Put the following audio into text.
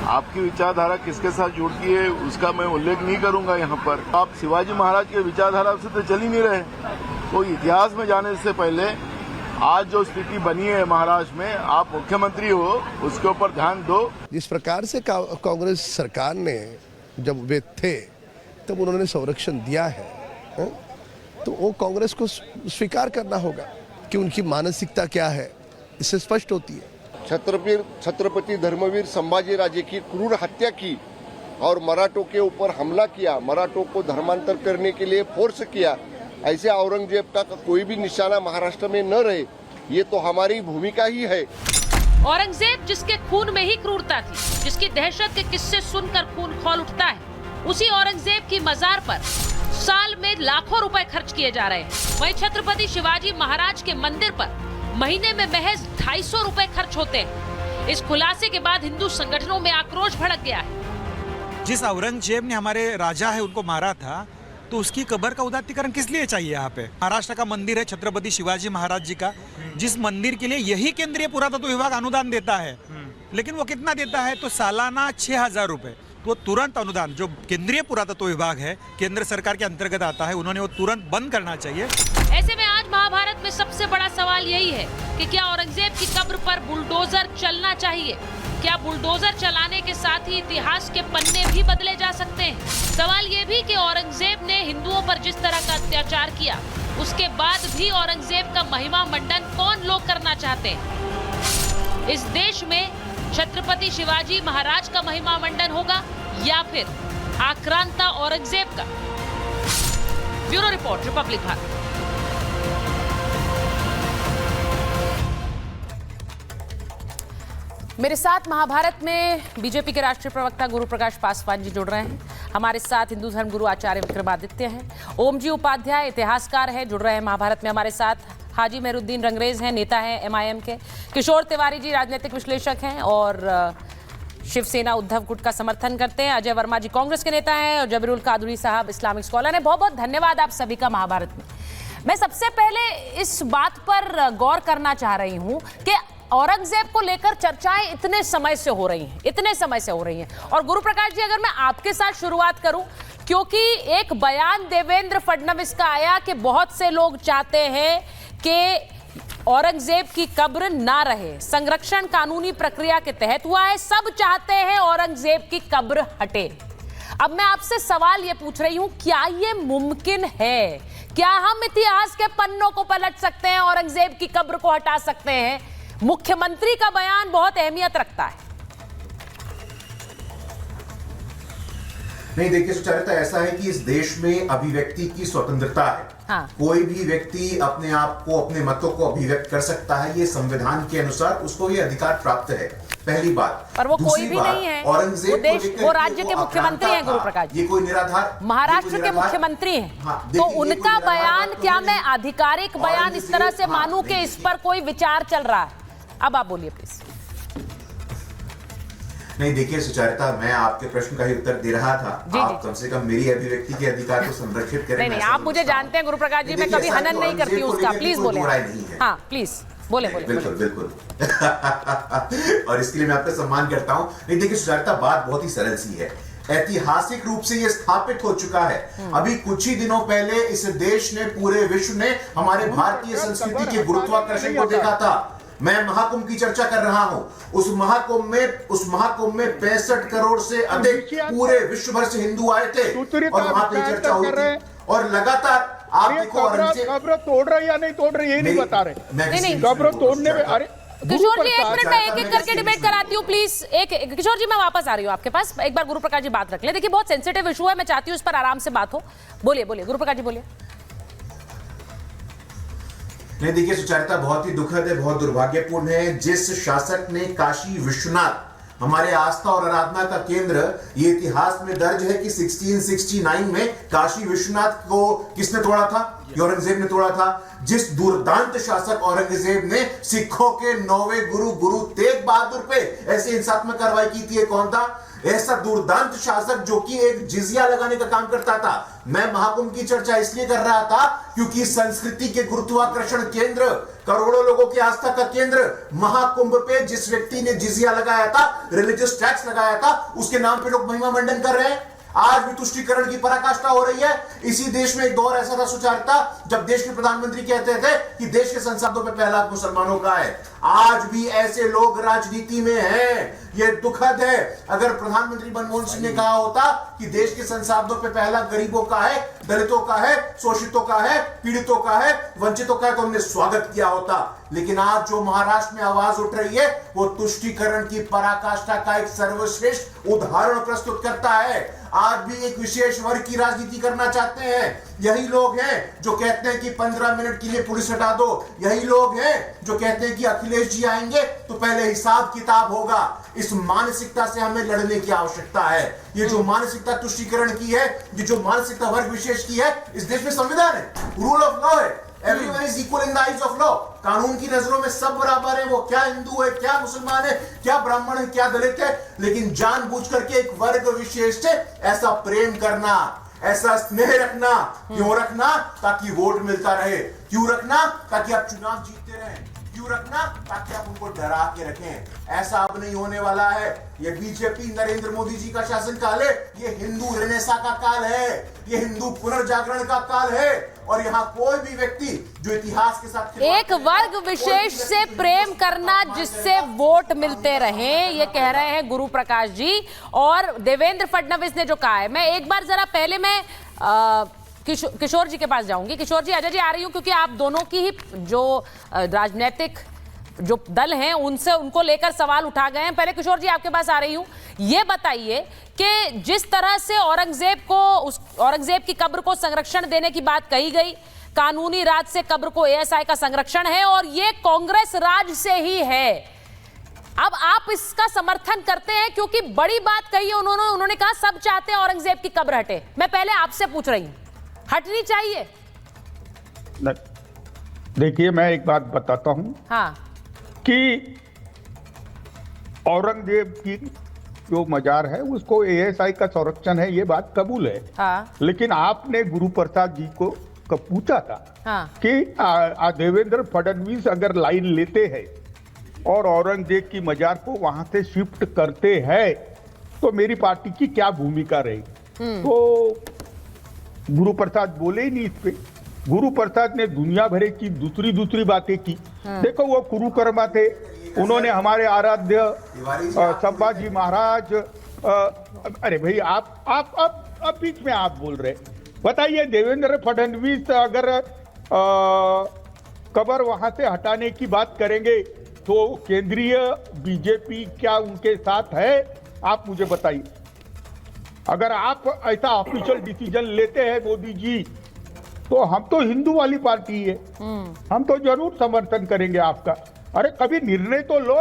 आपकी विचारधारा किसके साथ जुड़ती है उसका मैं उल्लेख नहीं करूंगा यहाँ पर। आप शिवाजी महाराज के विचारधारा से तो चल ही नहीं रहे। तो इतिहास में जाने से पहले आज जो स्थिति बनी है महाराष्ट्र में, आप मुख्यमंत्री हो, उसके ऊपर ध्यान दो। जिस प्रकार से कांग्रेस सरकार ने जब वे थे तब उन्होंने संरक्षण दिया है, तो वो कांग्रेस को स्वीकार करना होगा कि उनकी मानसिकता क्या है, इससे स्पष्ट होती है। छत्रपति धर्मवीर संभाजीराजे की क्रूर हत्या की और मराठों के ऊपर हमला किया, मराठों को धर्मांतर करने के लिए फोर्स किया, ऐसे औरंगजेब का कोई भी निशाना महाराष्ट्र में न रहे, ये तो हमारी भूमिका ही है। औरंगजेब जिसके खून में ही क्रूरता थी, जिसकी दहशत के किस्से सुनकर खून खौल उठता है, उसी औरंगजेब की मजार पर साल में लाखों रुपए खर्च किए जा रहे हैं। वहीं छत्रपति शिवाजी महाराज के मंदिर पर महीने में महज 250 रुपए खर्च होते हैं। इस खुलासे के बाद हिंदू संगठनों में आक्रोश भड़क गया है। जिस औरंगजेब ने हमारे राजा है उनको मारा था, तो उसकी कब्र का उदात्तीकरण किस लिए चाहिए? यहाँ पे महाराष्ट्र का मंदिर है छत्रपति शिवाजी महाराज जी का, जिस मंदिर के लिए यही केंद्रीय पुरातत्व विभाग अनुदान देता है, लेकिन वो कितना देता है? तो सालाना 6000 रुपए। तो तुरंत अनुदान जो केंद्रीय पुरातत्व विभाग है, केंद्र सरकार के अंतर्गत आता है, उन्होंने वो तुरंत बंद करना चाहिए। ऐसे में आज महाभारत में सबसे बड़ा सवाल यही है कि क्या औरंगजेब की कब्र पर बुलडोजर चलना चाहिए? क्या बुलडोजर चलाने के साथ ही इतिहास के पन्ने भी बदले जा सकते हैं? सवाल ये भी कि औरंगजेब ने हिंदुओं पर जिस तरह का अत्याचार किया, उसके बाद भी औरंगजेब का महिमा मंडन कौन लोग करना चाहते हैं? इस देश में छत्रपति शिवाजी महाराज का महिमा मंडन होगा या फिर आक्रांता औरंगजेब का? Bureau report, Republic Bharat. मेरे साथ महाभारत में बीजेपी के राष्ट्रीय प्रवक्ता गुरु प्रकाश पासवान जी जुड़ रहे हैं। हमारे साथ हिंदू धर्म गुरु आचार्य विक्रमादित्य हैं। ओम जी उपाध्याय इतिहासकार हैं, जुड़ रहे हैं महाभारत में हमारे साथ। हाजी मेहरुद्दीन रंगरेज हैं, नेता हैं एमआईएम के। किशोर तिवारी जी राजनीतिक विश्लेषक हैं और शिवसेना उद्धव गुट का समर्थन करते हैं। अजय वर्मा जी कांग्रेस के नेता हैं और जबीरुल कादरी साहब इस्लामिक स्कॉलर हैं। बहुत बहुत धन्यवाद आप सभी का महाभारत में। मैं सबसे पहले इस बात पर गौर करना चाह रही हूं कि औरंगजेब को लेकर चर्चाएं इतने समय से हो रही हैं और गुरु प्रकाश जी, अगर मैं आपके साथ शुरुआत करूं, क्योंकि एक बयान देवेंद्र फडणवीस का आया कि बहुत से लोग चाहते हैं कि औरंगजेब की कब्र ना रहे, संरक्षण कानूनी प्रक्रिया के तहत हुआ है, सब चाहते हैं औरंगजेब की कब्र हटे। अब मैं आपसे सवाल ये पूछ रही हूं, क्या ये मुमकिन है? क्या हम इतिहास के पन्नों को पलट सकते हैं, औरंगजेब की कब्र को हटा सकते हैं? मुख्यमंत्री का बयान बहुत अहमियत रखता है। नहीं, देखिए सुचारिता, ऐसा है कि इस देश में अभिव्यक्ति की स्वतंत्रता है। हाँ। कोई भी व्यक्ति अपने आप को, अपने मतों को अभिव्यक्त कर सकता है, ये संविधान के अनुसार उसको ये अधिकार प्राप्त है। पहली बात। पर वो कोई भी नहीं है, औरंगजेब वो राज्य के मुख्यमंत्री हैं गुरु प्रकाश जी। ये कोई निराधार महाराष्ट्र के मुख्यमंत्री हैं। हाँ, तो उनका बयान, क्या मैं आधिकारिक बयान इस तरह से मानूं कि इस पर कोई विचार चल रहा है? अब आप बोलिए प्लीज। नहीं, देखिए सुचारिता, मैं आपके प्रश्न का ही उत्तर दे रहा था। आप कम से कम मेरी अभिव्यक्ति के अधिकार को संरक्षित करें। नहीं, आप मुझे जानते हैं गुरु प्रकाश जी, मैं कभी हनन नहीं करती हूँ उसका। प्लीज बोले। हाँ प्लीज बोले। बिल्कुल। और इसके लिए मैं आपका सम्मान करता हूँ। नहीं, देखिए सुचारिता, बात बहुत ही सरल सी है। ऐतिहासिक रूप से यह स्थापित हो चुका है। अभी कुछ ही दिनों पहले इस देश ने, पूरे विश्व ने हमारे भारतीय संस्कृति के गुरुत्वाकर्षण को देखा था। मैं महाकुंभ की चर्चा कर रहा हूं। उस महाकुंभ में 65 करोड़ से अधिक पूरे विश्व भर से हिंदू आए थे और वहां पे चर्चा हुई थी। और लगातार आप देखो, कब्र तोड़ रहे या नहीं तोड़ रहे ये नहीं बता रहे। नहीं, कब्र तोड़ने में, अरे किशोर जी, एक मिनट, मैं एक करके डिबेट कराती हूँ प्लीज। किशोर जी, मैं वापस आ रही हूँ आपके पास। एक बार गुरु प्रकाश जी बात रख ले। देखिए, बहुत सेंसिटिव इशू है, मैं चाहती हूँ इस पर आराम से बात हो। बोलिए गुरु प्रकाश जी, बोलिए। नहीं, देखिए सुचारिता, बहुत ही दुखद है, बहुत दुर्भाग्यपूर्ण है। जिस शासक ने काशी विश्वनाथ, हमारे आस्था और आराधना का केंद्र, ये इतिहास में दर्ज है कि 1669 में काशी विश्वनाथ को किसने तोड़ा था? औरंगजेब ने तोड़ा था। जिस दुर्दांत शासक औरंगजेब ने सिखों के 9वें गुरु तेग बहादुर पे ऐसी हिंसात्मक कार्रवाई की थी, कौन था? ऐसा दुर्दांत शासक जो कि एक जिजिया लगाने का काम करता था। मैं महाकुंभ की चर्चा इसलिए कर रहा था क्योंकि संस्कृति के गुरुत्वाकर्षण केंद्र, करोड़ों लोगों की आस्था का केंद्र महाकुंभ पे जिस व्यक्ति ने जिजिया लगाया था, रिलीजियस टैक्स लगाया था, उसके नाम पे लोग महिमा मंडन कर रहे हैं। आज भी तुष्टीकरण की पराकाष्ठा हो रही है। इसी देश में एक दौर ऐसा था सुचारता जब देश के प्रधानमंत्री कहते थे कि देश के संसदों पे पहला हक मुसलमानों का है। आज भी ऐसे लोग राजनीति में हैं। यह दुखद है। अगर प्रधानमंत्री मनमोहन सिंह ने कहा होता कि देश के संसदों पे पहला गरीबों का है, दलितों का है, शोषितों का है, पीड़ितों का है, वंचितों का है, तो हमने स्वागत किया होता। लेकिन आज जो महाराष्ट्र में आवाज उठ रही है वो तुष्टीकरण की पराकाष्ठा का एक सर्वश्रेष्ठ उदाहरण प्रस्तुत करता है। आज भी एक विशेष वर्ग की राजनीति करना चाहते हैं। यही लोग हैं जो कहते हैं कि 15 मिनट के लिए पुलिस हटा दो। यही लोग हैं जो कहते हैं कि अखिलेश जी आएंगे तो पहले हिसाब किताब होगा। इस मानसिकता से हमें लड़ने की आवश्यकता है। ये जो मानसिकता तुष्टीकरण की है, ये जो मानसिकता वर्ग विशेष की है, इस देश में संविधान है, रूल ऑफ लॉ है, everyone is equal in the eyes of law. कानून की नजरों में सब बराबर है। वो क्या हिंदू है, क्या मुसलमान है, क्या ब्राह्मण है, क्या दलित है, लेकिन जानबूझ करके एक वर्ग विशेष से ऐसा प्रेम करना, ऐसा स्नेह रखना। क्यों रखना? ताकि वोट मिलता रहे। क्यों रखना? ताकि आप चुनाव जीतते रहें। क्यों रखना? ताकि आप उनको डरा के रखें। ऐसा अब नहीं होने वाला है। ये बीजेपी नरेंद्र मोदी जी का शासन काल है। ये हिंदू रेनेसा का काल है। ये हिंदू पुनर्जागरण का काल है। और यहाँ कोई भी व्यक्ति जो इतिहास के साथ एक वर्ग विशेष से प्रेम करना जिससे वोट मिलते रहे, ये कह रहे हैं गुरु प्रकाश जी। और देवेंद्र फडणवीस ने जो कहा है, मैं एक बार जरा पहले मैं किशोर जी के पास जाऊंगी। किशोर जी, अजय जी आ रही हूं क्योंकि आप दोनों की ही जो राजनीतिक जो दल हैं उनसे उनको लेकर सवाल उठा गए हैं। पहले किशोर जी आपके पास आ रही हूं। ये बताइए कि जिस तरह से औरंगजेब की कब्र को संरक्षण देने की बात कही गई, कानूनी राज से कब्र को एएसआई का संरक्षण है और ये कांग्रेस राज से ही है। अब आप इसका समर्थन करते हैं क्योंकि बड़ी बात कही है उन्होंने कहा सब चाहते हैं औरंगजेब की कब्र हटे। मैं पहले आपसे पूछ रही हूं, हटनी चाहिए? देखिए, मैं एक बात बताता हूं। हाँ। कि औरंगजेब की जो मजार है उसको एएसआई का संरक्षण है, ये बात कबूल है। हाँ। लेकिन आपने गुरु प्रसाद जी को पूछा था हाँ। कि देवेंद्र फडणवीस अगर लाइन लेते हैं और औरंगजेब की मजार को वहां से शिफ्ट करते हैं तो मेरी पार्टी की क्या भूमिका रहेगी। तो गुरु प्रसाद बोले ही नहीं इस पे। गुरु प्रसाद ने दुनिया भरे की दूसरी बातें की। देखो, वो कुरुकर्मा थे, उन्होंने हमारे आराध्य संभाजी महाराज। अरे भाई, आप बीच में आप बोल रहे। बताइए, देवेंद्र फडणवीस अगर कब्र वहां से हटाने की बात करेंगे तो केंद्रीय बीजेपी क्या उनके साथ है? आप मुझे बताइए। अगर आप ऐसा ऑफिशियल डिसीजन लेते हैं मोदी जी, तो हम तो हिंदू वाली पार्टी है, हम तो जरूर समर्थन करेंगे आपका। अरे कभी निर्णय तो लो।